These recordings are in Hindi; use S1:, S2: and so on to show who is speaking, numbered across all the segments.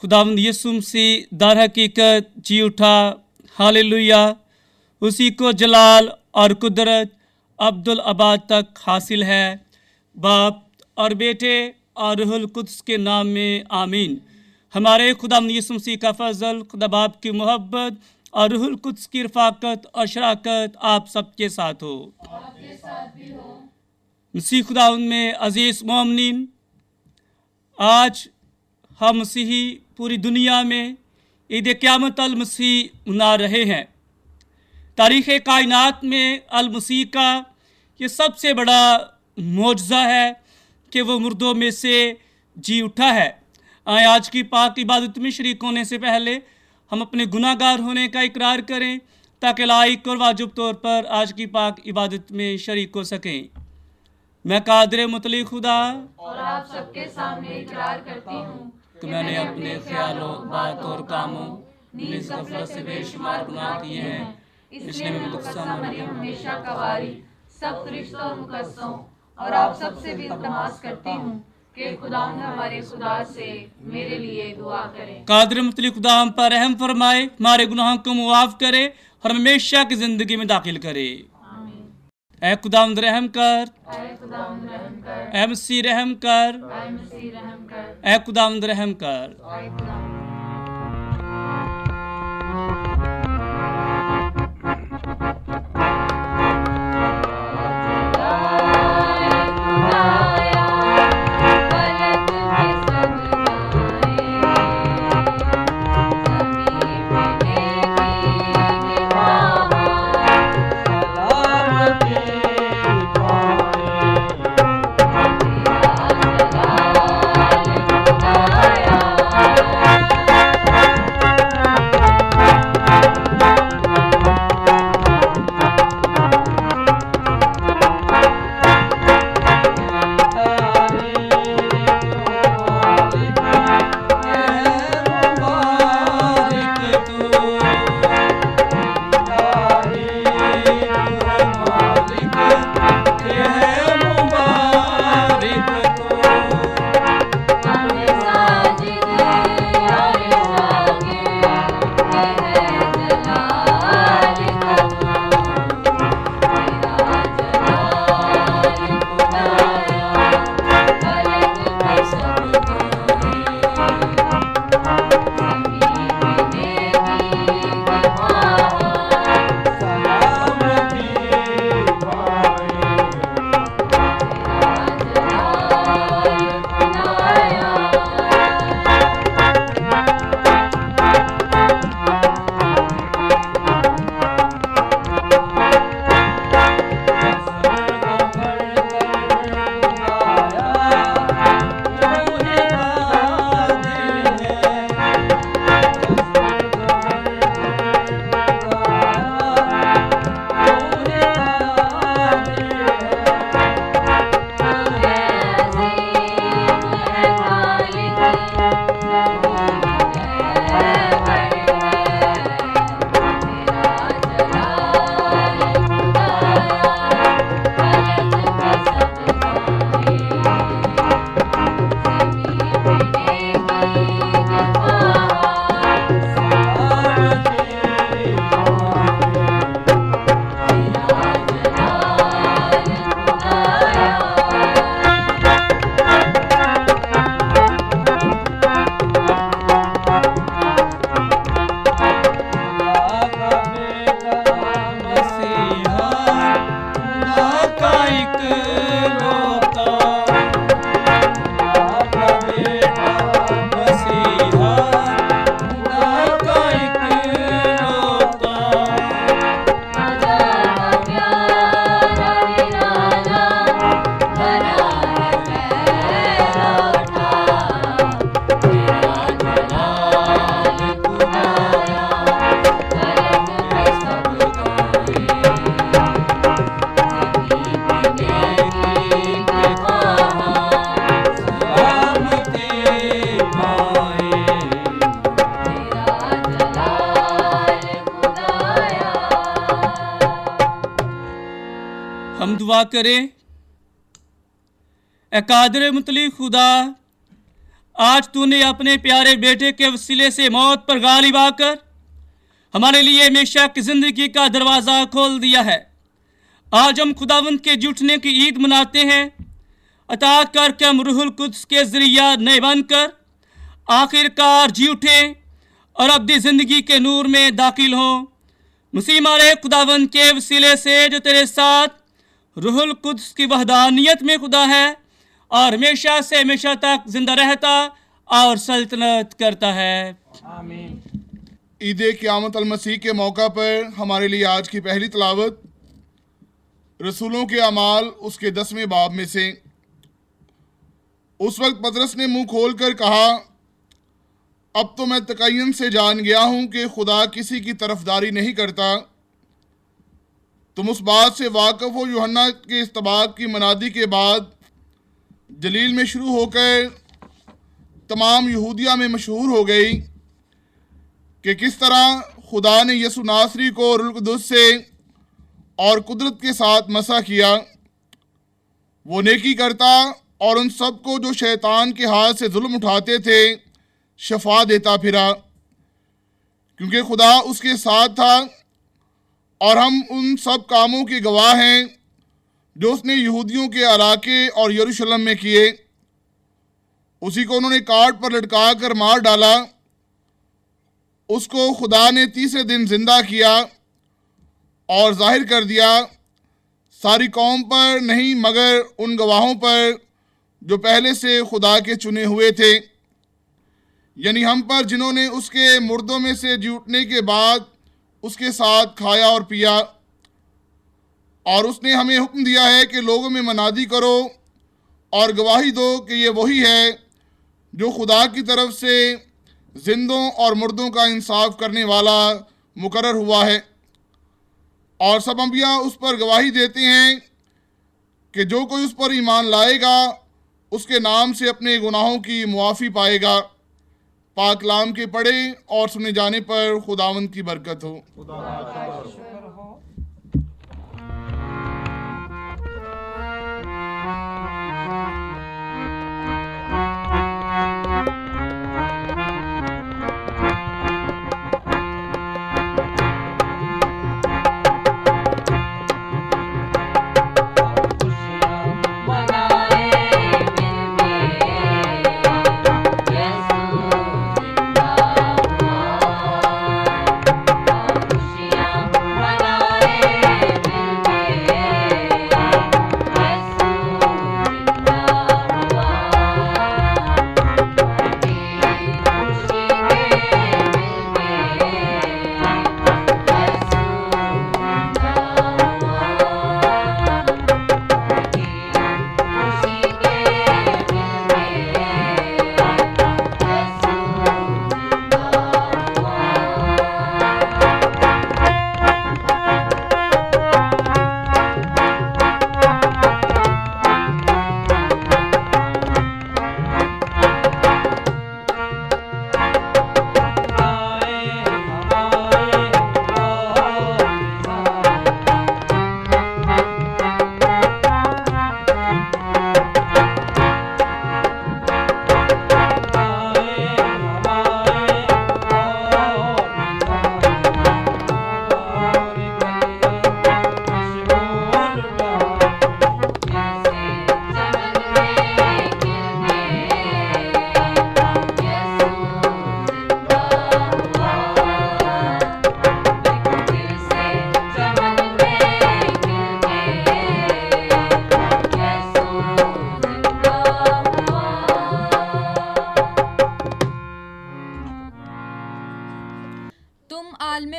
S1: खुदावंद यीशु मसीह दर हकीकत जी उठा, हालेलुया। उसी को जलाल और कुदरत अब्दुल अबाद तक हासिल है। बाप और बेटे और रूहुल कुद्स के नाम में आमीन। हमारे खुदावंद यीशु मसीह का फजल, खुदा बाप की मोहब्बत और रूहुल कुद्स की रफ़ाकत और शराकत आप सबके साथ हो। मसीह खुदावंद में अजीज़ मोमिनीन, आज हम मसीही पूरी दुनिया में ईद क़यामत अल मसीह मना रहे हैं। तारीख़ कायनात में अल मसीह का ये सबसे बड़ा मौजज़ा है कि वो मुर्दों में से जी उठा है। आए आज की पाक इबादत में शरीक होने से पहले हम अपने गुनाहगार होने का इकरार करें, ताकि लायक और वाजिब तौर पर आज की पाक इबादत में शरीक हो सकें। मैं कादिर मुतली खुदा
S2: और आप सबके सामने इकरार करती हूँ
S1: कि मैंने अपने ख्यालों, बात और कामों नीज़ गफलत से बेशुमार गुनाह किए हैं।
S2: इसलिए मैं मुकद्दसा मरियम हमेशा कवारी, सब फरिश्तों और मुकद्दसों और आप सबसे भी इल्तिमास करती हूँ कि खुदावंद हमारे खुदा से मेरे लिए दुआ करें।
S1: कादिर मुतली खुदा हम पर रहम फरमाए, हमारे गुनाहों को मुआफ करे और हमेशा की ज़िंदगी में दाखिल करे। ऐ खुदावंद रहम कर,
S2: ऐ खुदावंद रहम कर,
S1: ऐ मसीह रहम कर,
S2: ऐ मसीह रहम कर,
S1: ऐ खुदावंद रहम कर।
S2: ऐ खुदावंद।
S1: हम दुआ करें। ए कादिर मुतली खुदा, आज तूने अपने प्यारे बेटे के वसीले से मौत पर गालिब आकर हमारे लिए हमेशा की ज़िंदगी का दरवाज़ा खोल दिया है। आज हम खुदावंद के जी उठने की ईद मनाते हैं। अता कर के हम रूहुल कुद्स के ज़रिया नए बनकर आखिरकार जी उठे और अब्दी ज़िंदगी के नूर में दाखिल हों। मसीह हमारे खुदावंद के वसीले से जो तेरे साथ रूहुल कुद्स की वहदानियत में खुदा है और हमेशा से हमेशा तक जिंदा रहता और सल्तनत करता है।
S3: आमीन।
S4: ईद क़यामत अल मसीह के मौका पर हमारे लिए आज की पहली तलावत रसूलों के अमाल उसके 10वें बाब में से। उस वक्त पतरस ने मुंह खोलकर कहा, अब तो मैं तकय्युन से जान गया हूं कि खुदा किसी की तरफदारी नहीं करता। तुम उस बात से वाकिफ हो यूहन्ना के इस्तबाक की मनादी के बाद जलील में शुरू होकर तमाम यहूदिया में मशहूर हो गई कि किस तरह खुदा ने यसु नासरी को रूहुल कुद्स से और कुदरत के साथ मसा किया। वो नेकी करता और उन सब को जो शैतान के हाथ से जुल्म उठाते थे शफा देता फिरा, क्योंकि खुदा उसके साथ था। और हम उन सब कामों के गवाह हैं जो उसने यहूदियों के इलाके और यरूशलेम में किए। उसी को उन्होंने काट पर लटका कर मार डाला। उसको खुदा ने तीसरे दिन जिंदा किया और जाहिर कर दिया, सारी कौम पर नहीं मगर उन गवाहों पर जो पहले से खुदा के चुने हुए थे, यानी हम पर जिन्होंने उसके मुर्दों में से जी उठने के बाद उसके साथ खाया और पिया। और उसने हमें हुक्म दिया है कि लोगों में मनादी करो और गवाही दो कि ये वही है जो खुदा की तरफ से जिंदों और मुर्दों का इंसाफ करने वाला मुकर्रर हुआ है। और सब अंबिया उस पर गवाही देते हैं कि जो कोई उस पर ईमान लाएगा उसके नाम से अपने गुनाहों की मुआफ़ी पाएगा। पाक कलाम के पढ़े और सुने जाने पर खुदावंद की बरकत हो।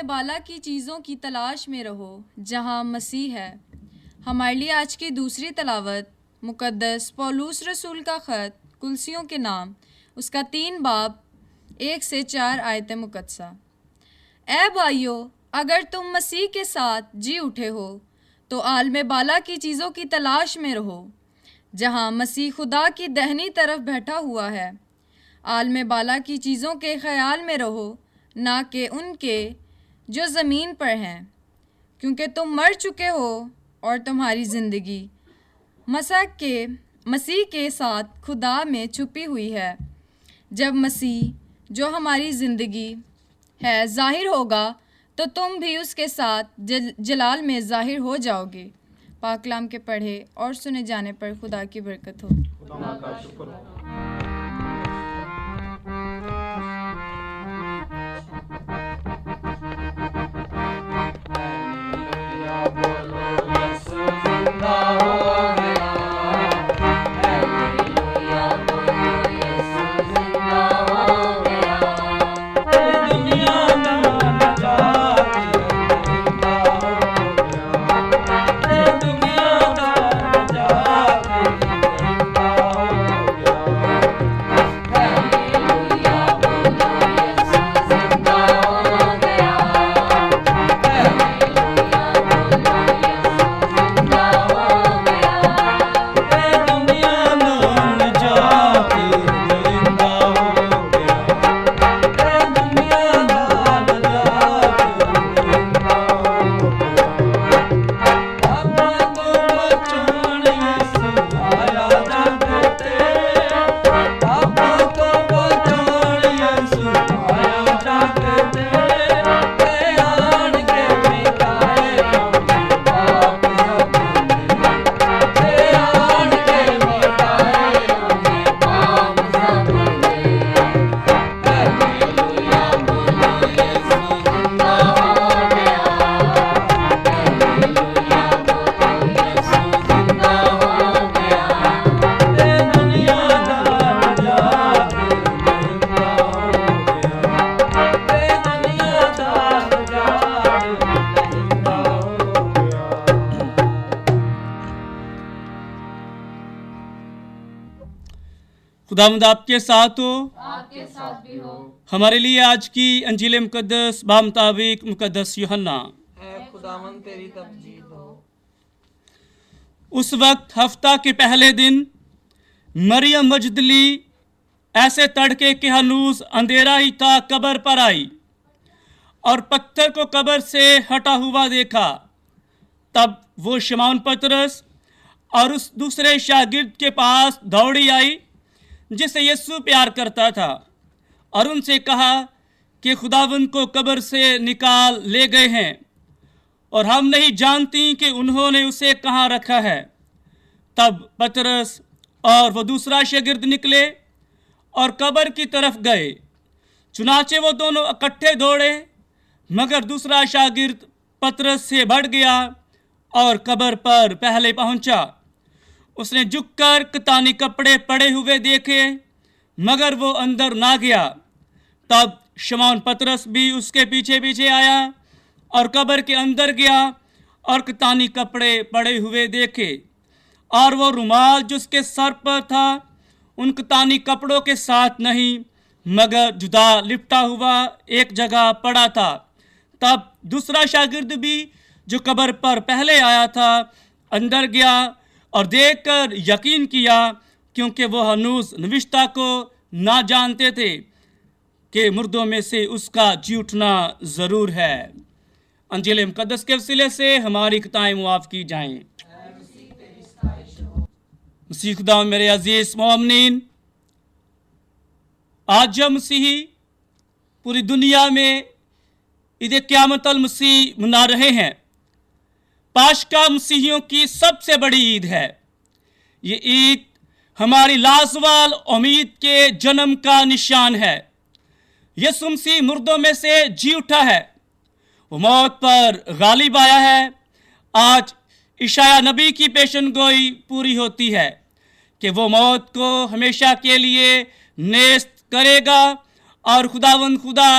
S5: बाला की चीज़ों की तलाश में रहो जहाँ मसीह है। हमारे लिए आज की दूसरी तलावत मुकद्दस पौलुस रसूल का ख़त कुलसियों के नाम उसका 3 बाब 1 से 4 आयत मुकद्दसा। ए भाइयों, अगर तुम मसीह के साथ जी उठे हो तो आलम बाला की चीज़ों की तलाश में रहो जहाँ मसीह खुदा की दाहिनी तरफ बैठा हुआ है। आलम बाला की चीज़ों के ख्याल में रहो, ना कि उनके जो ज़मीन पर हैं, क्योंकि तुम मर चुके हो और तुम्हारी ज़िंदगी मसीह के साथ खुदा में छुपी हुई है। जब मसीह जो हमारी ज़िंदगी है ज़ाहिर होगा तो तुम भी उसके साथ जलाल में ज़ाहिर हो जाओगे। पाक कलाम के पढ़े और सुने जाने पर खुदा की बरकत हो।
S1: खुदावंद आपके साथ हो,
S2: आपके साथ भी हो।
S1: हमारे लिए आज की अंजील मुकद्दस बामुताबिक मुकद्दस यूहन्ना।
S3: खुदावंद तेरी तमजीद हो।
S1: उस वक्त हफ्ता के पहले दिन मरियम मजदली ऐसे तड़के के हनूज अंधेरा ही था कब्र पर आई और पत्थर को कब्र से हटा हुआ देखा। तब वो शमौन पतरस और उस दूसरे शागिर्द के पास दौड़ी आई जिसे यीशु प्यार करता था और उनसे कहा कि खुदावंद को कब्र से निकाल ले गए हैं और हम नहीं जानती कि उन्होंने उसे कहाँ रखा है। तब पतरस और वो दूसरा शागिर्द निकले और कब्र की तरफ गए। चुनाचे वो दोनों इकट्ठे दौड़े, मगर दूसरा शागिर्द पतरस से बढ़ गया और कब्र पर पहले पहुंचा। उसने झुककर कतानी कपड़े पड़े हुए देखे, मगर वो अंदर ना गया। तब शमौन पतरस भी उसके पीछे पीछे आया और कब्र के अंदर गया और कतानी कपड़े पड़े हुए देखे, और वो रुमाल जो उसके सर पर था उन कतानी कपड़ों के साथ नहीं, मगर जुदा लिपटा हुआ एक जगह पड़ा था। तब दूसरा शागिर्द भी जो कब्र पर पहले आया था अंदर गया और देखकर यकीन किया, क्योंकि वो हनूज नविश्ता को ना जानते थे कि मुर्दों में से उसका जी उठना ज़रूर है। अंजील मुकद्दस के वसीले से हमारी खताएं मुआफ़ की जाएं। मसीह खुदा मेरे अजीज़ मोमिनीन, आज जब मसीही पूरी दुनिया में ईद क़यामत अल मसीह मना रहे हैं, पाशका मसीहियों की सबसे बड़ी ईद है। ये ईद हमारी लाजवाल उम्मीद के जन्म का निशान है। यीशु मसीह मुर्दों में से जी उठा है, वो मौत पर गालिब आया है। आज इशाया नबी की पेशनगोई पूरी होती है कि वो मौत को हमेशा के लिए नेस्त करेगा और खुदावंद खुदा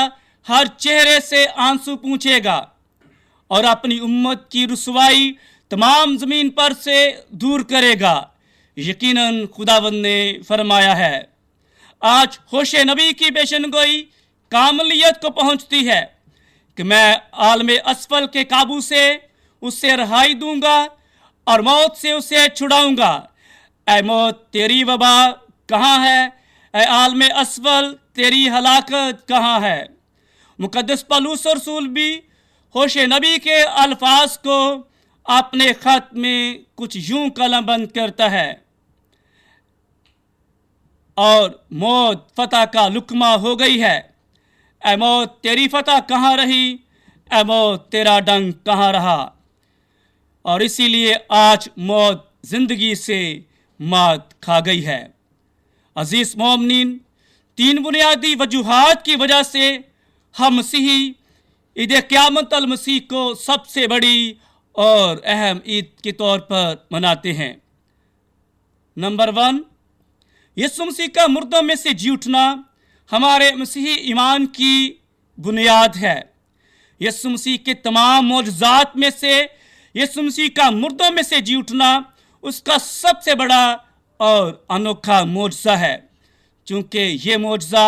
S1: हर चेहरे से आंसू पूंछेगा और अपनी उम्मत की रुसवाई तमाम ज़मीन पर से दूर करेगा। यकीनन खुदावंद ने फरमाया है। आज होशे नबी की पेशनगोई कामलियत को पहुंचती है कि मैं आलमे असफल के काबू से उससे रहाई दूंगा और मौत से उसे छुड़ाऊंगा। ऐ मौत तेरी वबा कहाँ है? ऐ आलमे असफल तेरी हलाकत कहाँ है? मुकद्दस पौलुस रसूल भी होशे नबी के अल्फाज को अपने ख़त में कुछ यूं कलमबंद करता है। और मौत फतह का लुकमा हो गई है। ऐ मौत तेरी फतह कहाँ रही, ऐ मौत तेरा डंक कहाँ रहा। और इसीलिए आज मौत जिंदगी से मात खा गई है। अजीज मोमिनीन, 3 बुनियादी वजूहात की वजह से हम मसीही ईद क़यामत अल मसीह को सबसे बड़ी और अहम ईद के तौर पर मनाते हैं। नंबर 1, यीशु मसीह का मुर्दों में से जी उठना हमारे मसीही ईमान की बुनियाद है। यीशु मसीह के तमाम मौजज़ात में से यीशु मसीह का मुर्दों में से जी उठना उसका सबसे बड़ा और अनोखा मौजज़ा है, चूँकि ये मौजज़ा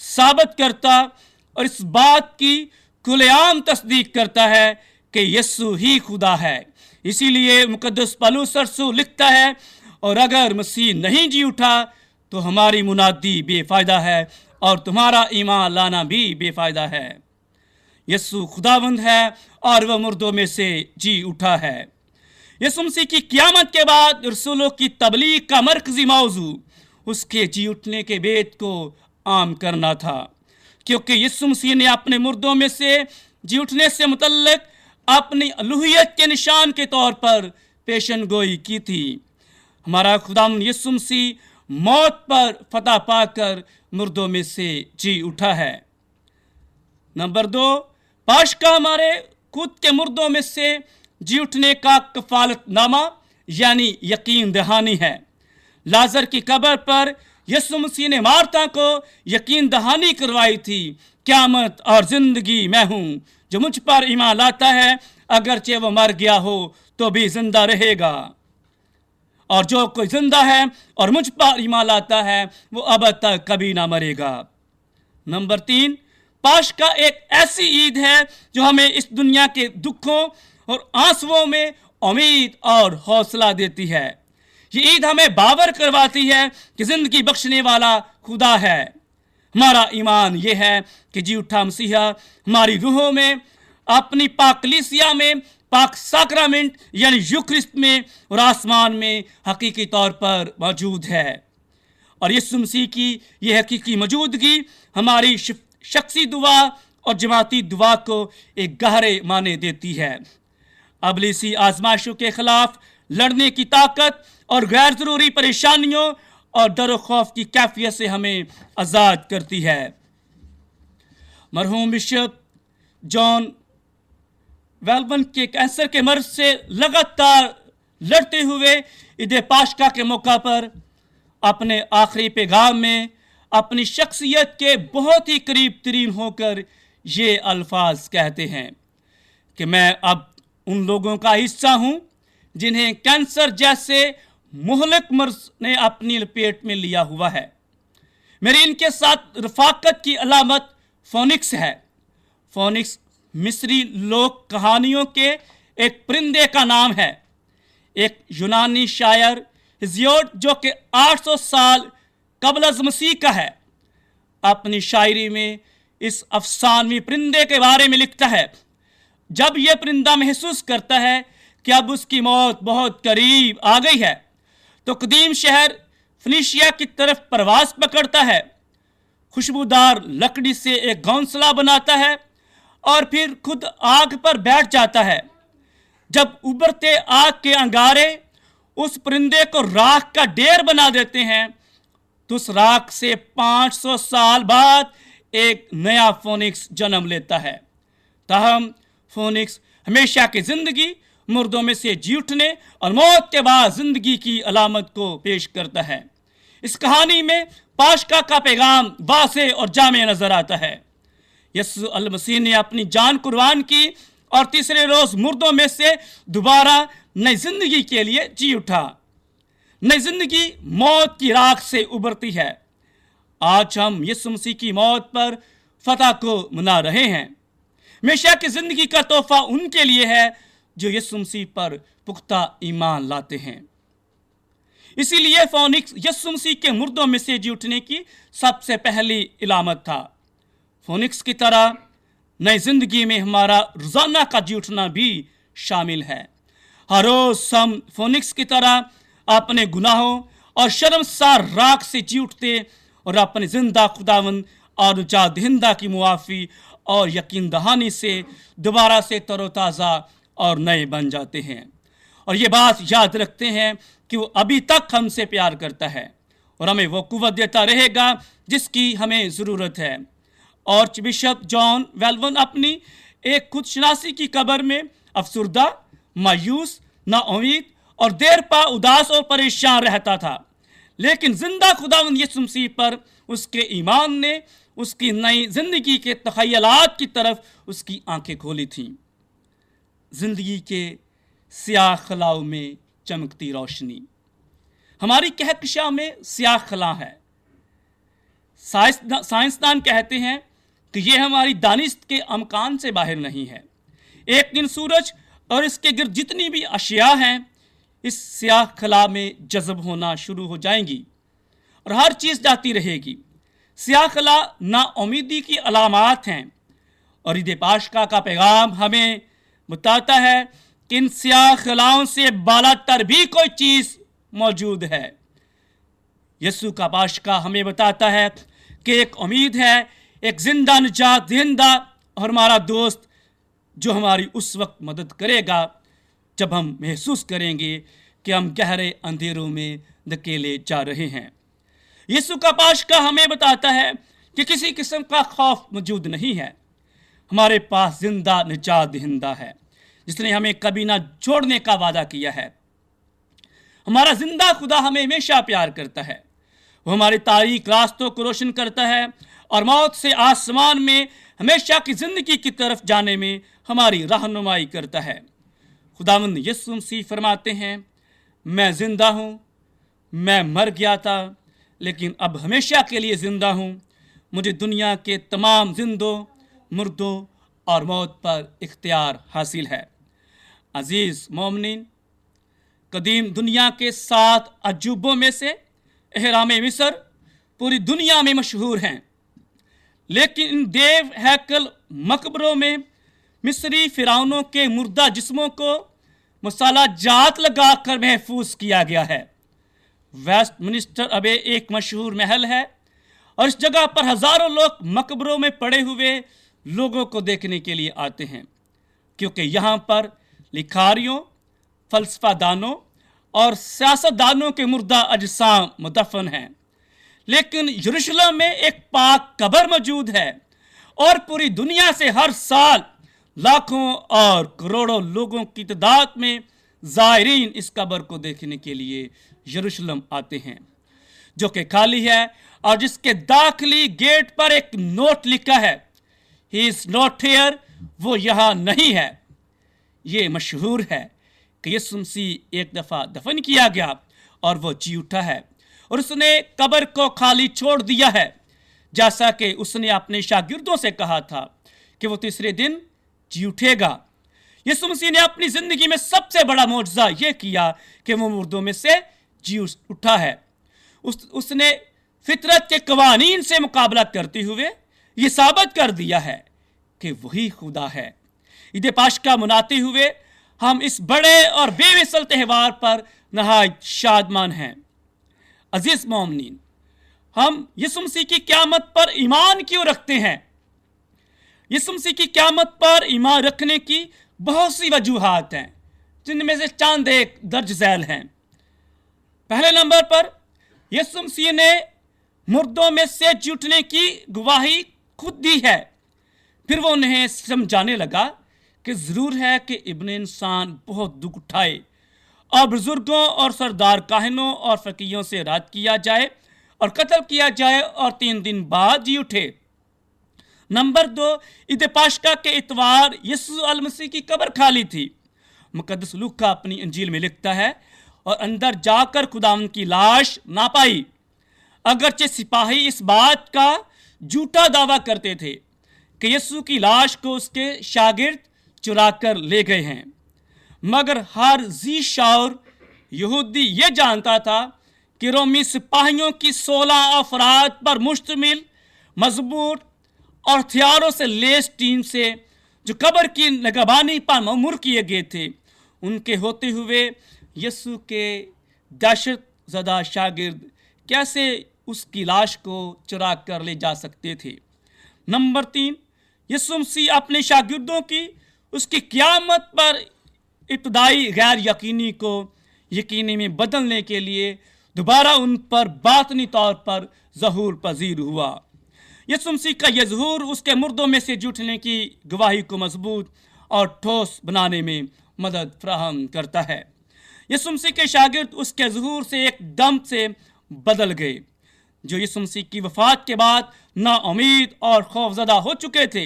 S1: साबित करता और इस बात की खुलेआम तस्दीक करता है कि यीशु ही खुदा है। इसीलिए मुकद्दस पौलुस रसूल लिखता है, और अगर मसीह नहीं जी उठा तो हमारी मुनादी बेफ़ायदा है और तुम्हारा ईमान लाना भी बेफ़ायदा है। यीशु खुदावंद है और वह मुर्दों में से जी उठा है। यीशु मसीह की क़यामत के बाद रसूलों की तबलीग का मरकज़ी मौजू उसके जी उठने के भेद को आम करना था, क्योंकि यीशु मसीह ने अपने मुर्दों में से जी उठने से मुतल्लिक अपनी अलूहियत के निशान के तौर पर पेशन गोई की थी। हमारा खुदावंद यीशु मसीह मौत पर फतह पाकर मुर्दों में से जी उठा है। नंबर 2, पाशका हमारे खुद के मुर्दों में से जी उठने का कफालतनामा यानी यकीन दहानी है। लाजर की कब्र पर यीशु मसीह ने मार्था को यकीन दहानी करवाई थी, क़यामत और ज़िंदगी मैं हूँ, जो मुझ पर ईमान लाता है अगरचे वो मर गया हो तो भी जिंदा रहेगा, और जो कोई जिंदा है और मुझ पर ईमान लाता है वो अब तक कभी ना मरेगा। नंबर 3, पाशका एक ऐसी ईद है जो हमें इस दुनिया के दुखों और आंसुओं में उम्मीद और हौसला देती है। ये ईद हमें बावर करवाती है कि जिंदगी बख्शने वाला खुदा है। हमारा ईमान ये है कि जी उठा मसीहा हमारी रूहों में, अपनी पाक कलीसिया में, पाक साक्रामेंट यानी यूक्रिस्ट में और आसमान में हकीकी तौर पर मौजूद है। और यीशु मसीह की यह हकीकी मौजूदगी हमारी शख्सी दुआ और जमाती दुआ को एक गहरे माने देती है। अबलीसी आजमाइशों के खिलाफ लड़ने की ताकत और गैर ज़रूरी परेशानियों और डर व खौफ की कैफियत से हमें आज़ाद करती है। मरहूम बिशप जॉन वेलबन के कैंसर के मर्ज से लगातार लड़ते हुए ईद पाशका के मौका पर अपने आखिरी पैगाम में अपनी शख्सियत के बहुत ही करीब तरीन होकर ये अल्फाज कहते हैं कि मैं अब उन लोगों का हिस्सा हूँ जिन्हें कैंसर जैसे मुहलिक मर्ज ने अपनी लपेट में लिया हुआ है। मेरी इनके साथ रफाकत की अलामत फोनिक्स है। फोनिक्स मिस्री लोक कहानियों के एक परिंदे का नाम है। एक यूनानी शायर हिजियोड जो कि 800 साल कबल अज़ मसीह का है, अपनी शायरी में इस अफसानवी परिंदे के बारे में लिखता है। जब यह परिंदा महसूस करता है कि अब उसकी मौत बहुत करीब आ गई है तो कदीम शहर फिनिशिया की तरफ परवास पकड़ता है, खुशबूदार लकड़ी से एक घोंसला बनाता है और फिर खुद आग पर बैठ जाता है। जब उबरते आग के अंगारे उस परिंदे को राख का ढेर बना देते हैं तो उस राख से 500 साल बाद एक नया फोनिक्स जन्म लेता है। ताहम फोनिक्स हमेशा की जिंदगी, मुर्दों में से जी उठने और मौत के बाद जिंदगी की अलामत को पेश करता है। इस कहानी में पाशका का पैगाम वाज़ेह और जामे नजर आता है। यीशु अल मसीह ने अपनी जान कुर्बान की और तीसरे रोज मुर्दों में से दोबारा नई जिंदगी के लिए जी उठा। नई जिंदगी मौत की राख से उभरती है। आज हम यीशु मसीह की मौत पर फतह को मना रहे हैं। हमेशा की जिंदगी का तोहफा उनके लिए है जो यीशु मसीह पर पुख्ता ईमान लाते हैं। इसीलिए फोनिक्स यीशु मसीह के मुर्दों में से जी उठने की सबसे पहली इलामत था। फोनिक्स की तरह नई जिंदगी में हमारा रोजाना का जी उठना भी शामिल है। हर रोज हम फोनिक्स की तरह अपने गुनाहों और शर्मसार राख से जी उठते और अपने जिंदा खुदावंद और निजात दहिंदा की मुआफ़ी और यकीन दहानी से दोबारा से तरोताज़ा और नए बन जाते हैं और ये बात याद रखते हैं कि वो अभी तक हमसे प्यार करता है और हमें वो कुव्वत देता रहेगा जिसकी हमें ज़रूरत है। और बिशप जॉन वेलवन अपनी एक खुदशनासी की कब्र में अफसुर्दा, मायूस, नाउमीद और देर पा उदास और परेशान रहता था, लेकिन जिंदा खुदावंद यीशु मसीह पर उसके ईमान ने उसकी नई जिंदगी के तखयलात की तरफ उसकी आंखें खोली थीं। जिंदगी के स्याह खलाओं में चमकती रोशनी। हमारी कहकशां में स्याह खला है। साइंसदान कहते हैं कि यह हमारी दानिश के अमकान से बाहर नहीं है। एक दिन सूरज और इसके गिर्द जितनी भी अशिया हैं इस स्याह खला में जज़ब होना शुरू हो जाएंगी और हर चीज़ जाती रहेगी। स्याह खला नाउमीदी की अलामात हैं और ईद पाशका का पैगाम हमें बताता है कि इन स्याह खलाओं से बालातर भी कोई चीज़ मौजूद है। यीशु का पाशका हमें बताता है कि एक उम्मीद है, एक जिंदा निजात दहिंदा और हमारा दोस्त जो हमारी उस वक्त मदद करेगा जब हम महसूस करेंगे कि हम गहरे अंधेरों में धकेले जा रहे हैं। यीशु का पाशका हमें बताता है कि किसी किस्म का खौफ मौजूद नहीं है। हमारे पास जिंदा निजात दहिंदा है जिसने हमें कभी ना छोड़ने का वादा किया है। हमारा जिंदा खुदा हमें हमेशा प्यार करता है। वो हमारे तारीक रास्तों को रोशन करता है और मौत से आसमान में हमेशा की जिंदगी की तरफ जाने में हमारी रहनुमाई करता है। खुदावंद यीशु मसीह फरमाते हैं, मैं जिंदा हूँ, मैं मर गया था लेकिन अब हमेशा के लिए जिंदा हूँ। मुझे दुनिया के तमाम जिंदों, मुर्दों और मौत पर इख्तियार हासिल है। अजीज़ मोमिनीन, कदीम दुनिया के 7 अजूबों में से एहराम मिस्र पूरी दुनिया में मशहूर हैं, लेकिन इन देव हैकल मकबरों में मिस्री फिरौनों के मुर्दा जिस्मों को मसाला जात लगाकर महफूज किया गया है। वेस्टमिनिस्टर अब एक मशहूर महल है और इस जगह पर हज़ारों लोग मकबरों में पड़े हुए लोगों को देखने के लिए आते हैं, क्योंकि यहाँ पर लिखारियों, फलसफादानों और सियासतदानों के मुर्दा अजसाम मुदफन हैं। लेकिन यरूशलेम में एक पाक कब्र मौजूद है और पूरी दुनिया से हर साल लाखों और करोड़ों लोगों की तादाद में ज़ायरीन इस कब्र को देखने के लिए यरूशलेम आते हैं, जो कि खाली है और जिसके दाखिली गेट पर एक नोट लिखा है, ही इज़ नॉट हियर, वो यहाँ नहीं है। ये मशहूर है कि यीशु मसीह एक दफ़ा दफन किया गया और वो जी उठा है और उसने कब्र को खाली छोड़ दिया है, जैसा कि उसने अपने शागिर्दों से कहा था कि वो तीसरे दिन जी उठेगा। यीशु मसीह ने अपनी ज़िंदगी में सबसे बड़ा मौजज़ा ये किया कि वो मुर्दों में से जी उठा है। उसने फितरत के कवानीन से मुकाबला करते हुए ये साबित कर दिया है कि वही खुदा है। ईद पाशका मनाते हुए हम इस बड़े और बेमिसल त्यौहार पर नहायत शादमान हैं। अजीज मोमिनीन, हम यीशु मसीह की क़यामत पर ईमान क्यों रखते हैं? यीशु मसीह की क़यामत पर ईमान रखने की बहुत सी वजूहात हैं, जिनमें से चंद एक दर्ज झैल हैं। पहले नंबर पर यीशु मसीह ने मुर्दों में से जी उठने की गवाही खुद दी है। फिर वो उन्हें समझाने लगा कि ज़रूर है कि इब्ने इंसान बहुत दुख उठाए और बुजुर्गों और सरदार काहिनों और फ़कीहों से रात किया जाए और कत्ल किया जाए और 3 दिन बाद जी उठे। नंबर 2, ईद पाशका के इतवार यीशु अल मसीह की कब्र खाली थी। मुकद्दस लूका अपनी अंजील में लिखता है, और अंदर जाकर खुदावंद की लाश ना पाई, अगरचे सिपाही इस बात का झूठा दावा करते थे कि यीशु की लाश को उसके शागिर्द चुरा कर ले गए हैं। मगर हर जी शाउर यहूदी ये जानता था कि रोमी सिपाहियों की 16 अफराद पर मुश्तमिल मजबूत और हथियारों से लेस टीम से जो कब्र की निगरानी पर मअमूर किए गए थे, उनके होते हुए यीशु के दहशत ज़दा शागिर्द कैसे उसकी लाश को चुरा कर ले जा सकते थे। नंबर 3, यीशु मसीह अपने शागिर्दों की उसकी क़यामत पर इब्तदाई गैर यकीनी को यकीनी में बदलने के लिए दोबारा उन पर बातनी तौर पर ज़हूर पजीर हुआ। यीशु मसीह का यह ज़हूर उसके मुर्दों में से जी उठने की गवाही को मजबूत और ठोस बनाने में मदद फ्राहम करता है। यीशु मसीह के शागिर्द उसके ज़हूर से एकदम से बदल गए। जो यीशु मसीह की वफ़ात के बाद नाउमीद और खौफज़दा हो चुके थे,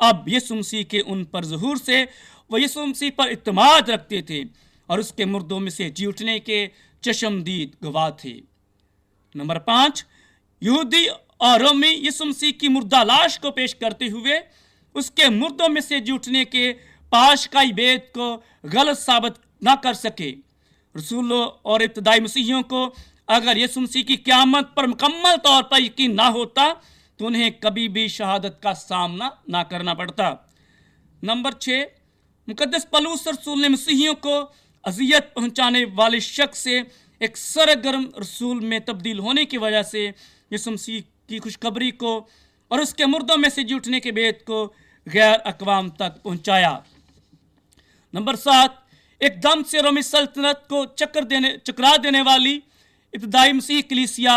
S1: अब यीशु मसीह के उन पर ज़हूर से वो यीशु मसीह पर इत्मीनान रखते थे और उसके मुर्दों में से जी उठने के चश्मदीद गवाह थे। नंबर 5, यहूदी और रोमी यीशु मसीह की मुर्दा लाश को पेश करते हुए उसके मुर्दों में से जी उठने के पाशकाई भेद को गलत साबित ना कर सके। रसूलों और इब्तदाई मसीहियों को अगर यीशु मसीह की क़यामत पर मुकम्मल तौर पर यकीन ना होता तो उन्हें कभी भी शहादत का सामना ना करना पड़ता। नंबर 6, मुकद्दस पौलुस रसूल ने मसीहियों को अजियत पहुंचाने वाले शख्स से एक सरगर्म रसूल में तब्दील होने की वजह से यीशु मसीह की खुशखबरी को और उसके मुर्दों में से जी उठने के भेद को गैर अक़वाम तक पहुंचाया। नंबर 7, एकदम से रोमी सल्तनत को चकरा देने वाली इब्तदाई मसीह कलीसिया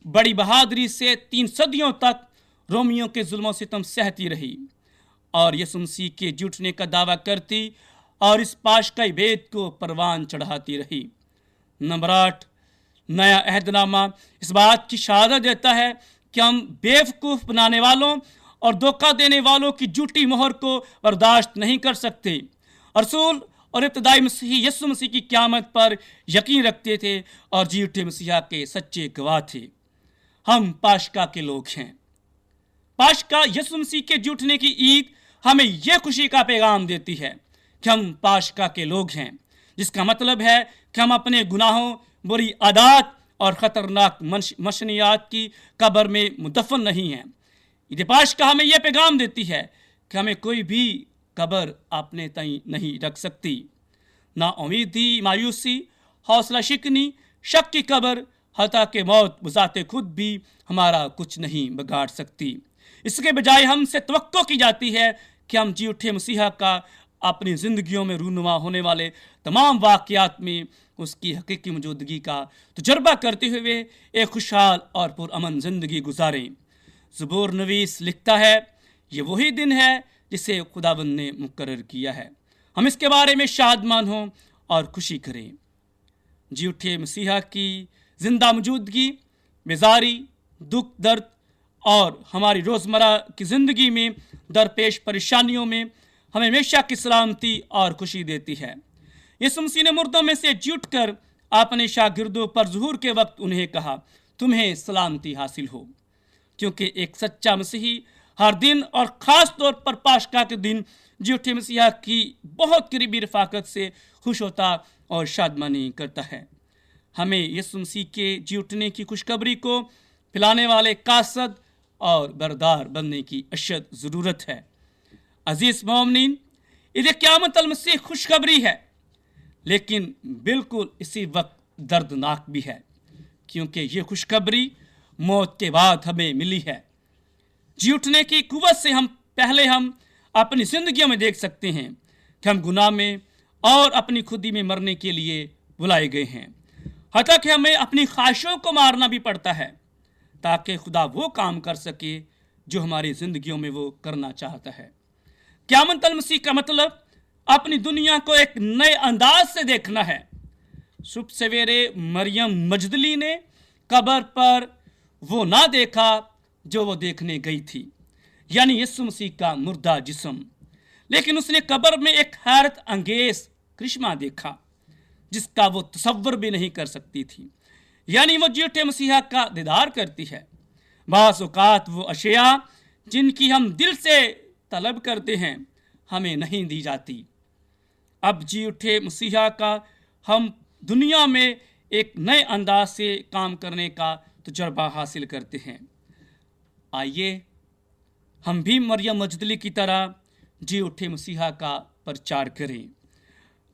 S1: बड़ी बहादुरी से 3 सदियों तक रोमियों के जुल्मों से सितम सहती रही और यीशु मसीह के जी उठने का दावा करती और इस पाशकाई भेद को परवान चढ़ाती रही। नंबर 8, नया अहदनामा इस बात की शहादत देता है कि हम बेवकूफ़ बनाने वालों और धोखा देने वालों की झूठी मोहर को बर्दाश्त नहीं कर सकते। रसूल और इब्तदाई मसीही यीशु मसीह की क़यामत पर यकीन रखते थे और जी उठे मसीहा के सच्चे गवाह थे। हम पाशका के लोग हैं। पाशका यीशु मसीह के जी उठने की ईद हमें यह खुशी का पैगाम देती है कि हम पाशका के लोग हैं, जिसका मतलब है कि हम अपने गुनाहों, बुरी आदत और ख़तरनाक मशनियात की कब्र में मुदफन नहीं हैं। ईद पाशका हमें यह पैगाम देती है कि हमें कोई भी कब्र अपने तई नहीं रख सकती। ना उम्मीदी, मायूसी, हौसला शिकनी, शक की कब्र, हता के मौत बुझाते खुद भी हमारा कुछ नहीं बिगाड़ सकती। इसके बजाय हमसे तवक्को की जाती है कि हम जी उठे मसीहा का अपनी ज़िंदगियों में रूनुमा होने वाले तमाम वाक़यात में उसकी हकीकी मौजूदगी का तजर्बा करते हुए एक खुशहाल और पुरअमन ज़िंदगी गुजारें। ज़बूर नवीस लिखता है, ये वही दिन है जिसे खुदावंद ने मुकर्रर किया है, हम इसके बारे में शादमान हों और खुशी करें। जी उठे मसीहा की ज़िंदा मौजूदगी बेजारी, दुख, दर्द और हमारी रोज़मर्रा की ज़िंदगी में दरपेश परेशानियों में हमें हमेशा की सलामती और खुशी देती है। यीशु मसीह ने मुर्दों में से जी उठकर अपने शागिर्दों पर ज़ुहूर के वक्त उन्हें कहा, तुम्हें सलामती हासिल हो, क्योंकि एक सच्चा मसीही हर दिन और ख़ास तौर पर पाशका के दिन जी उठे मसीहा की बहुत करीबी रफ़ाकत से खुश होता और शादमानी करता है। हमें यीशु मसीह के जी उठने की खुशखबरी को फैलाने वाले कासद और बरदार बनने की अशद ज़रूरत है। अजीज़ मोमिनीन, ईद क़यामत अल मसीह खुशखबरी है, लेकिन बिल्कुल इसी वक्त दर्दनाक भी है, क्योंकि ये खुशखबरी मौत के बाद हमें मिली है। जी उठने की कुव्वत से हम अपनी ज़िंदगियों में देख सकते हैं कि हम गुनाह में और अपनी खुदी में मरने के लिए बुलाए गए हैं। हत्ता कि हमें अपनी ख्वाहिशों को मारना भी पड़ता है ताकि खुदा वो काम कर सके जो हमारी ज़िंदगियों में वो करना चाहता है। क़यामत अल मसीह का मतलब अपनी दुनिया को एक नए अंदाज से देखना है। सुबह सवेरे मरियम मजदली ने कब्र पर वो ना देखा जो वो देखने गई थी, यानी यीशु मसीह का मुर्दा जिस्म, लेकिन उसने कब्र में एक हैरत अंगेज करिश्मा देखा जिसका वो तसव्वुर भी नहीं कर सकती थी, यानी वो जी उठे मसीहा का दीदार करती है। बाज़ औक़ात वो अशिया जिनकी हम दिल से तलब करते हैं हमें नहीं दी जाती। अब जी उठे मसीहा का हम दुनिया में एक नए अंदाज से काम करने का तजर्बा हासिल करते हैं। आइए हम भी मरियम मजदली की तरह जी उठे मसीहा का प्रचार करें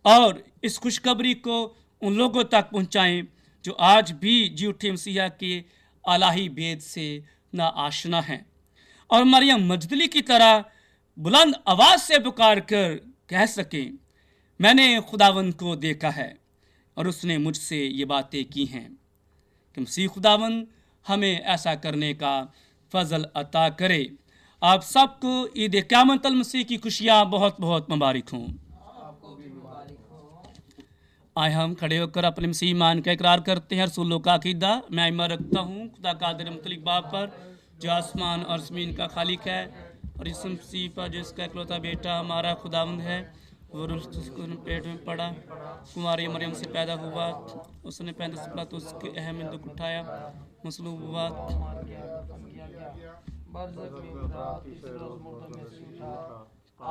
S1: और इस खुशखबरी को उन लोगों तक पहुंचाएं जो आज भी जी उठे मसीहा के आलाही भेद से ना आशना हैं और मरियम मजदली की तरह बुलंद आवाज़ से पुकार कर कह सकें, मैंने खुदावंद को देखा है और उसने मुझसे ये बातें की हैं। कि मसीह खुदावंद हमें ऐसा करने का फजल अता करे। आप सबको ईद क़यामत अल मसीह की खुशियाँ बहुत बहुत मुबारक हों। आए हम खड़े होकर अपने मसीह ईमान का इकरार करते हैं। रसूलों का अकीदा मैं ईमान रखता हूँ खुदा कादिर मुतलक बाप पर जो आसमान और ज़मीन का खालिक है और इस मसीह पर जो इसका इकलौता बेटा हमारा खुदावंद है, वो उसको पेट में पड़ा, कुमारी मरियम से पैदा हुआ, उसने 35 पला तो उसके अहम में दुख उठाया, मसलूब हुआ,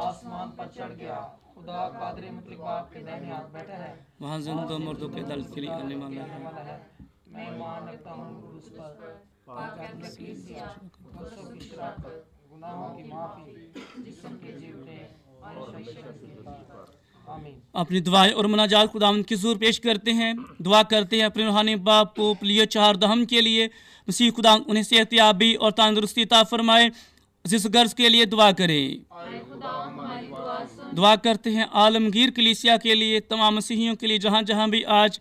S3: आसमान पर चढ़ गया, खुदा कादिर मुतलक बाप के दाहिने हाथ बैठा है,
S1: वहाँ जिंदा मुर्दों के दल के लिए आने वाला है।
S3: मैं ईमान रखता हूँ उस पर पाक कलीसिया, बरसों की शराफत, गुनाहों की माफी, जिस्म के जीवने और शरीर पर। आमीन।
S1: अपनी दुआएं और मुनाजात खुदावंद की हुज़ूर पेश करते हैं। दुआ करते हैं अपने रूहानी बाप पोप लियो चहारदहम के लिए, मसीह खुदावंद उन्हें सेहतयाबी और तंदुरुस्ती अता फरमाए। इस गर्ज के लिए दुआ करें। दुआ करते हैं आलमगीर कलीसिया के लिए, तमाम मसीहियों के लिए जहाँ जहाँ भी आज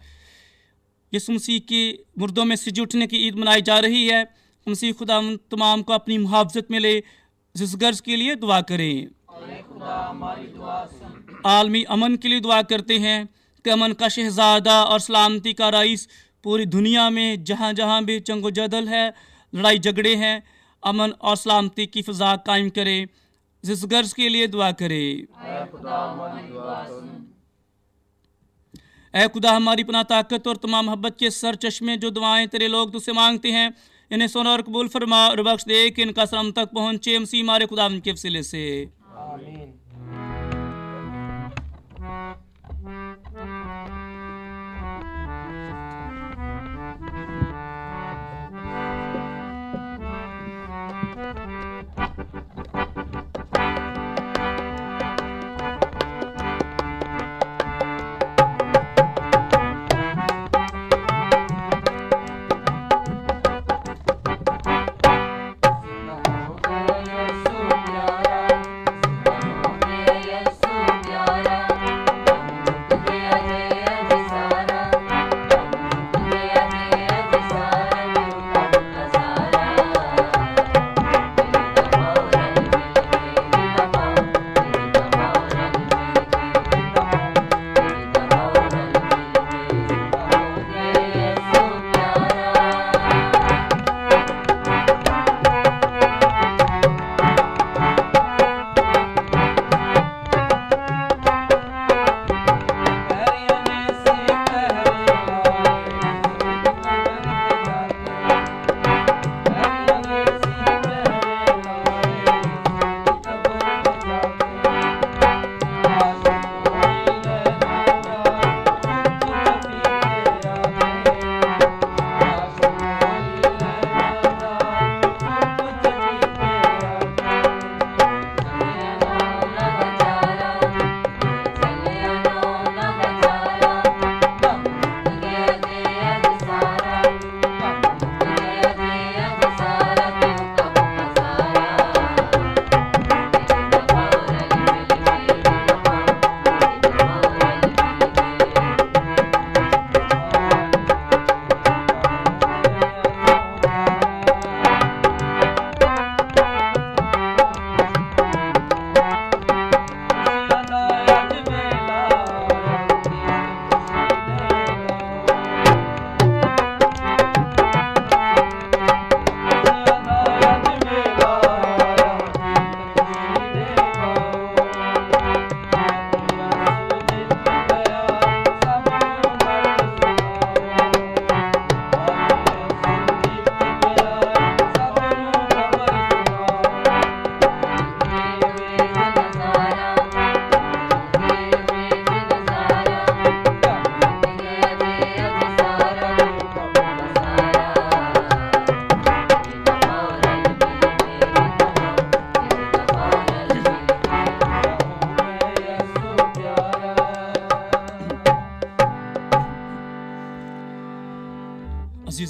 S1: यीशु मसीह के मुर्दों में सिज उठने की ईद मनाई जा रही है। मसीह खुदावंद तमाम को अपनी मुहाफ़ज़त में ले। इस गर्ज के लिए दुआ करें। आलमी अमन के लिए दुआ करते हैं कि अमन का शहज़ादा और सलामती का रईस पूरी दुनिया में जहाँ जहाँ भी जंग जदल है, लड़ाई झगड़े हैं, अमन और सलामती की फ़ज़ा कायम करे। इस गर्ज के लिए दुआ करें। ऐ खुदा हमारी पनाह ताकत और तमाम मोहब्बत के सर चश्मे, जो दुआएं तेरे लोग तुझसे मांगते हैं इन्हें सुन और कबूल फरमा और बख्श दे कि इनका सलाम तक पहुँचे। मसीह हमारे खुदा के वसीले से
S3: आमीन।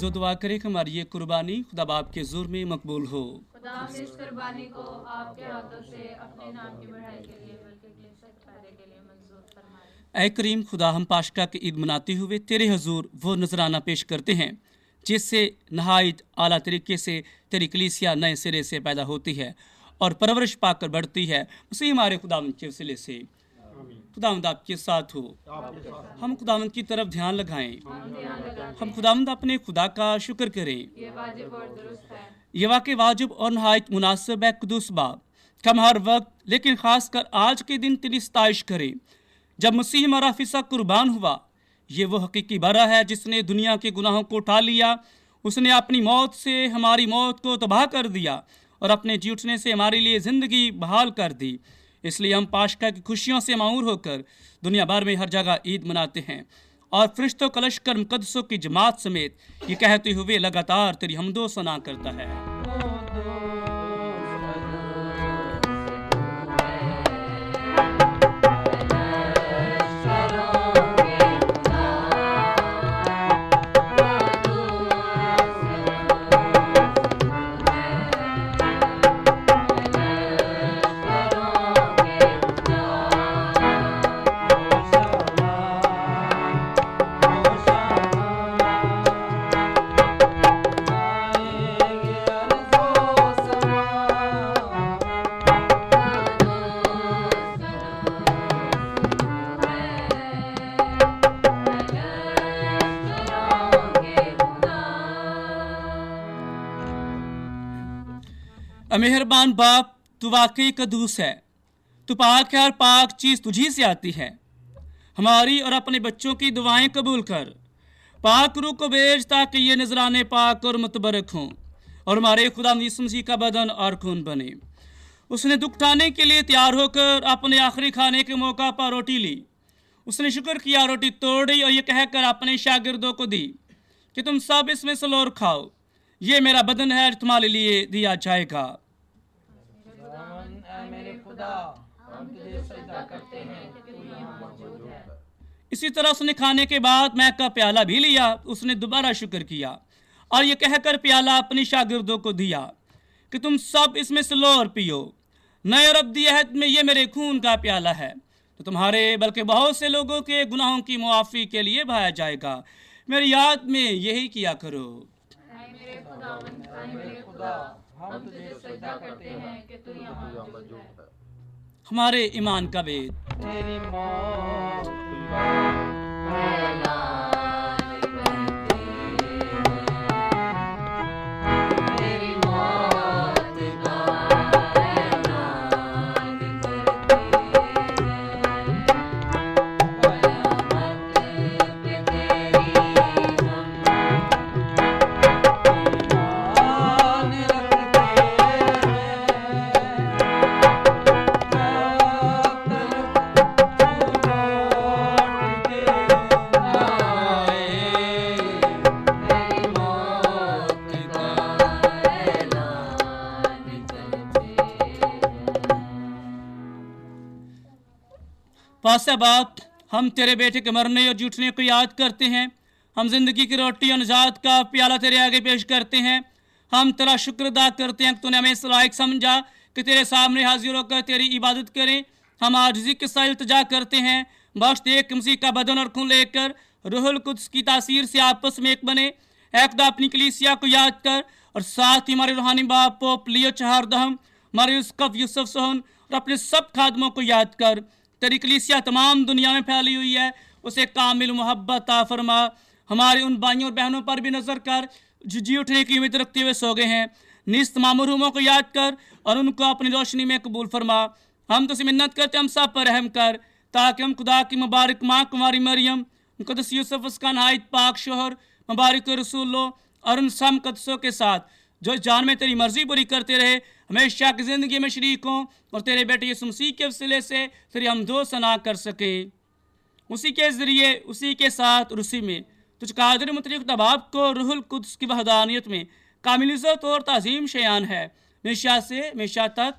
S1: आइजो दुआ करें कि हमारी ये कुर्बानी खुदा बाप के ज़ुर में मकबूल हो।
S2: खुदा इस कुर्बानी को आपके हाथों से अपने नाम की बढ़ाई के लिए बल्कि कलीसिया के फायदे के लिए मंजूर फरमाए।
S1: ऐ करीम खुदा, हम पाशका की ईद मनाते हुए तेरे हजूर वो नजराना पेश करते हैं जिससे नहायत आला तरीके से तेरी कलीसिया नए सिरे से पैदा होती है और परवरिश पाकर बढ़ती है। उसी हमारे खुदावंद के वसीले से खुदावंद आपके साथ हो। हम खुदावंद की तरफ ध्यान लगाएं। हम खुदावंद अपने खुदा का शुक्र करें।
S2: ये वाजिब और दुरुस्त है।
S1: ये वाकई वाजिब और नहायत मुनासिब है कुदूस बाप। हम हर वक्त लेकिन ख़ास कर आज के दिन तेरी सताइश करें जब मसीह हमारा फिसा कुर्बान हुआ। ये वो हकीकी बरा है जिसने दुनिया के गुनाहों को उठा लिया। उसने अपनी मौत से हमारी मौत को तबाह कर दिया और अपने जी उठने से हमारे लिए ज़िंदगी बहाल कर दी। इसलिए हम पाशका की खुशियों से मामूर होकर दुनिया भर में हर जगह ईद मनाते हैं और फरिश्तों का लश्कर मुकद्दसों की जमात समेत ये कहते हुए लगातार तेरी हमदो सना करता है। मेहरबान बाप, तू वाकई कदूस है। तू पाक है और पाक चीज़ तुझी से आती है। हमारी और अपने बच्चों की दुआएं कबूल कर। पाक रूह को भेज ताकि ये नजराने पाक और मुतबरक हों और हमारे खुदा यीशु मसीह का बदन और खून बने। उसने दुख उठाने के लिए तैयार होकर अपने आखिरी खाने के मौका पर रोटी ली। उसने शुक्र किया, रोटी तोड़ी और ये कहकर अपने शागिर्दों को दी कि तुम सब इसमें से लोर खाओ। ये मेरा बदन है जो तुम्हारे लिए दिया जाएगा।
S3: मेरे खुदा, हम तुझे सजदा करते हैं कि तू यहाँ मौजूद है।
S1: इसी तरह उसने खाने के बाद मैं का प्याला भी लिया। उसने दोबारा शुक्र किया और ये कहकर प्याला अपने शागिर्दों को दिया कि तुम सब इसमें से लो और पियो। नए और अब्दी अहद में ये मेरे खून का प्याला है तो तुम्हारे बल्कि बहुत से लोगों के गुनाहों की मुआफ़ी के लिए बहाया जाएगा। मेरी याद में यही किया करो।
S2: मेरे खुदा, हम तुझे सजदा करते हैं कि तू यहाँ मौजूद है।
S1: हमारे ईमान का वेद।
S3: तेरी मौत
S1: पासा बाप, हम तेरे बेटे के मरने और जूठने को याद करते हैं। हम जिंदगी की रोटी और निजात का प्याला तेरे आगे पेश करते हैं। हम तेरा शुक्र अदा करते हैं कि तूने हमें इस लायक समझा कि तेरे सामने हाजिर होकर तेरी इबादत करें। हम आजिज़ी के साथ इल्तिजा करते हैं, बख्श एक मसीह का बदन और खून लेकर रूहुल कुद्स की तासीर से आपस में एक बने। ऐ खुदा, अपनी कलीसिया को याद कर और साथ ही हमारे रूहानी बाप पोप लियो चहारदहम, हमारे उसकफ यूसुफ सोहन और अपने सब खादमों को याद कर। तेरी कलीसिया तमाम दुनिया में फैली हुई है, उसे कामिल मोहब्बत ता फरमा। हमारे उन भाइयों और बहनों पर भी नज़र कर जो जी उठने की उम्मीद रखते हुए सो गए हैं। निस तमाम मरहूमों को याद कर और उनको अपनी रोशनी में कबूल फरमा। हम तुझसे मिन्नत करते हम सब पर रहम कर ताकि हम खुदा की मुबारक माँ कुमारी मरियम, मुकद्दस यूसुफ उसका नहायत पाक शोहर, मुबारक रसूलों और उन सब मुकद्दसों के साथ जो जान में तेरी मर्जी पूरी करते रहे हमेशा की ज़िंदगी में शरीक हों और तेरे बेटे यीशु मसीह के वसीले से तेरी हमदो सना कर सके। उसी के ज़रिए, उसी के साथ और उसी में तुझ कादिर मुतलक तबाब को रूहुल कुद्स की वहदानियत में कामिल इज़्ज़त और ताज़ीम शयान है हमेशा से हमेशा तक।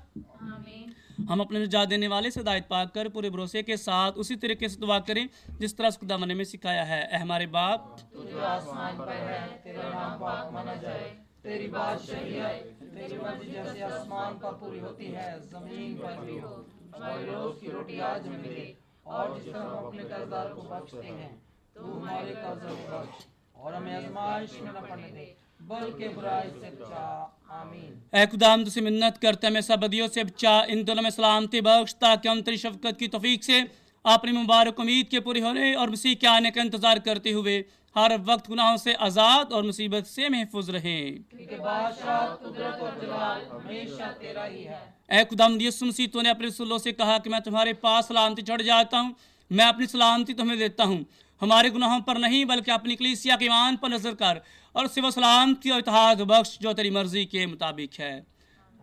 S1: हम अपने निजात देने वाले से हिदायत पाकर पूरे भरोसे के साथ उसी तरीके से दुआ करें जिस तरह खुदा ने में सिखाया है। ए हमारे बाप
S3: जो आसमान पर है, तेरा नाम पाक माना जाए, तेरी बादशाही आए, तेरी मर्जी जैसे आसमान पर पूरी होती है जमीन पर भी हो। हमारे रोज की रोटी आज हमें दे, और जिस तरह हम अपने कर्जदार को बख्शते हैं, तू हमारे कर्ज को बख्श, और हमें आजमाइश में न पड़ने दे, बल्कि बुराई से बचा। आमीन।
S1: ए खुदा हम तुझसे मिन्नत करते हैं, हमें सब बदियों से बचा, इन दोनों में सलामती बख्श, ताकि हम तेरी शफकत की तौफीक से अपनी मुबारक उम्मीद के पूरे होने और मसीह के आने का इंतजार करते हुए हर वक्त गुनाहों से आज़ाद और मुसीबत से महफूज रहें।
S3: क्योंकि बादशाह, कुदरत और जलाल हमेशा तेरा ही है।
S1: ए खुदावंद यीशु मसीह, तूने अपने रसूलों से कहा कि मैं तुम्हारे पास सलामती चढ़ जाता हूँ, मैं अपनी सलामती तुम्हें देता हूँ। हमारे गुनाहों पर नहीं बल्कि अपनी कलीसिया के ईमान पर नजर कर और सिवा सलामती और इत्तेहाद बख्श जो तेरी मर्जी के मुताबिक है।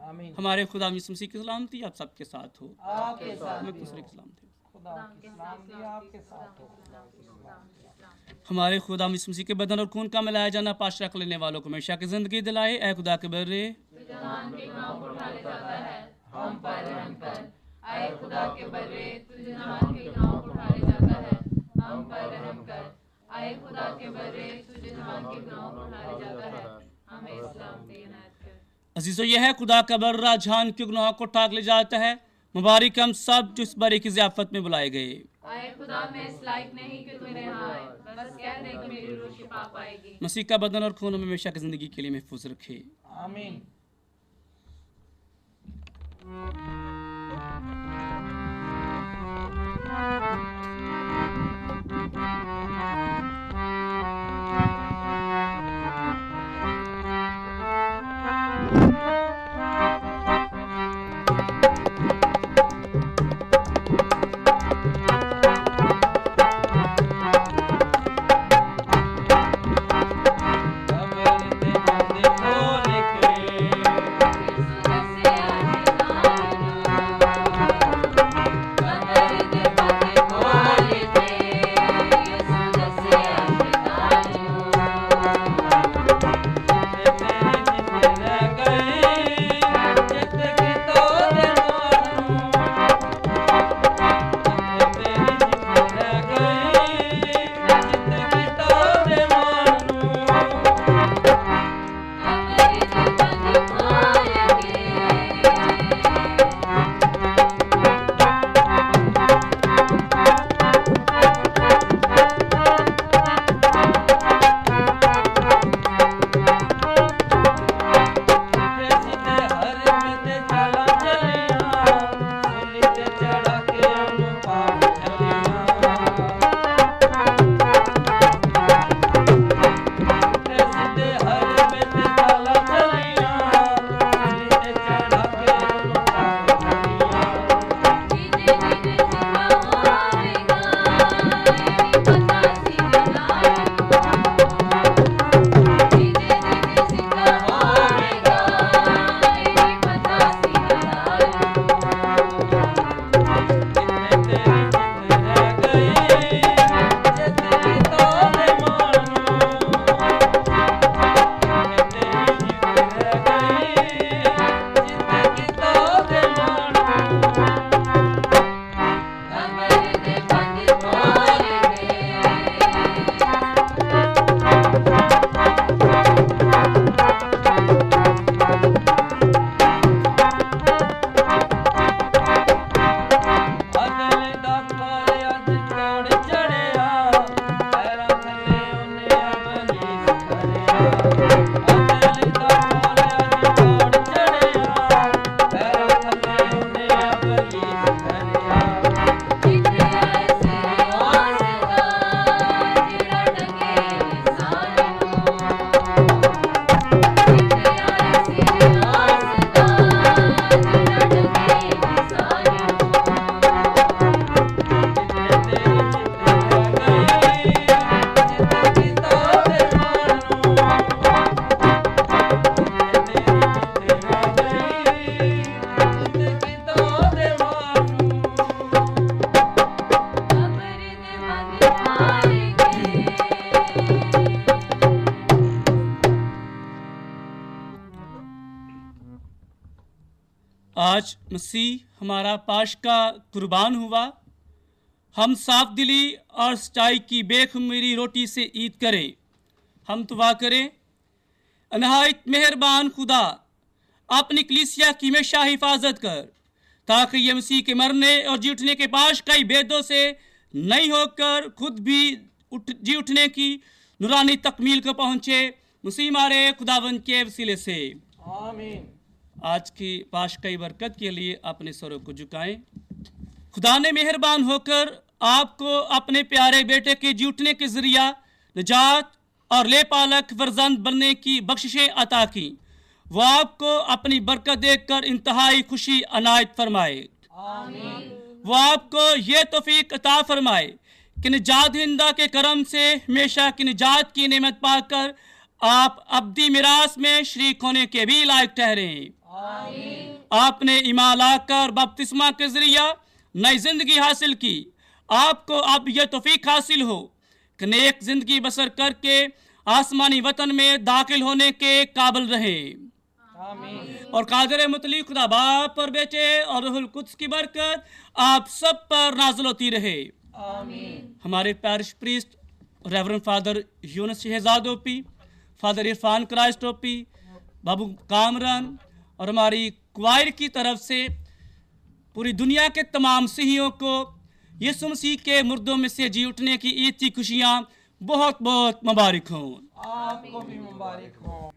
S3: आमीन।
S1: हमारे खुदा यीशु मसीह की सलामती आप सबके साथ हो।
S3: आपके साथ
S1: हमें
S3: भी
S1: दूसरे
S3: हो।
S1: की सलामती।
S3: खुदा की सलामती आपके साथ हो।
S1: हमारे खुदा यीशु मसीह के बदन और खून का मिलाया जाना पाश रख लेने वालों को हमेशा की जिंदगी दिलाए। ए खुदा के बर्रे
S2: जहान के गुनाहों को उठा ले जाता है, हम पर रहम कर। आए खुदा के बर्रे, तू जहान के गुनाहों को उठा ले जाता है, हम पर रहम कर। आए खुदा के बर्रे, तू जहान के गुनाहों को उठा ले जाता है, हमें सलामती इनायत कर।
S1: अजीजों, यह है खुदा का बर्रा जहान के गुनाहों को उठा ले जाता है। मुबारक हम सब जो इस बरे की ज़ियाफत में बुलाए गए।
S2: आए खुदा, मैं इस लायक नहीं कि तू मेरे यहाँ आए, बस कह दे कि मेरी रूह शिफा पाएगी।
S1: मसीह का बदन और खून हमें हमेशा की जिंदगी के लिए महफूज रखे।
S3: आमीन। कमर पे बंद खोल के
S1: आज मसीह हमारा पाश का कुर्बान हुआ। हम साफ दिली और सच्चाई की बेखमीरी रोटी से ईद करें। हम दुआ करें, नहायत मेहरबान खुदा अपनी कलीसिया की हमेशा हिफाजत कर, ताकि ये मसीह के मरने और जी उठने के पाश कई भेदों से नहीं होकर खुद भी जी उठने की नूरानी तकमील को पहुँचे। मसीह मारे खुदावंद के वसीले से
S3: आमीन।
S1: आज की पाश कई बरकत के लिए अपने सरों को झुकाएं। खुदा ने मेहरबान होकर आपको अपने प्यारे बेटे के जी उठने के जरिया निजात और लेपालक फर्जंद बनने की बख्शिशें अता की। वो आपको अपनी बरकत देकर इंतहाई खुशी अनायत फरमाए। वो आपको ये तौफीक अता फरमाए कि निजात हिंदा के करम से हमेशा की निजात की नेमत पाकर आप अब्दी मिरास में शरीक होने के भी लायक ठहरे। आपने ईमान लाकर बपतिस्मा के जरिया नई जिंदगी हासिल की। आपको अब यह तौफीक हासिल हो कि नेक जिंदगी बसर करके आसमानी वतन में दाखिल होने के काबिल रहे। और कादर मुतली खुदा बाप और बेटे और रूहुल कुद्स की बरकत आप सब पर नाज़िल होती रहे। हमारे parish priest reverend father Yunus Shahzad OP, father Irfan Christ OP, Babu Kamran और हमारी क्वायर की तरफ से पूरी दुनिया के तमाम मसीहियों को यीशु मसीह के मुर्दों में से जी उठने की ईद की खुशियाँ बहुत बहुत मुबारक हों।
S3: आपको भी मुबारक हो।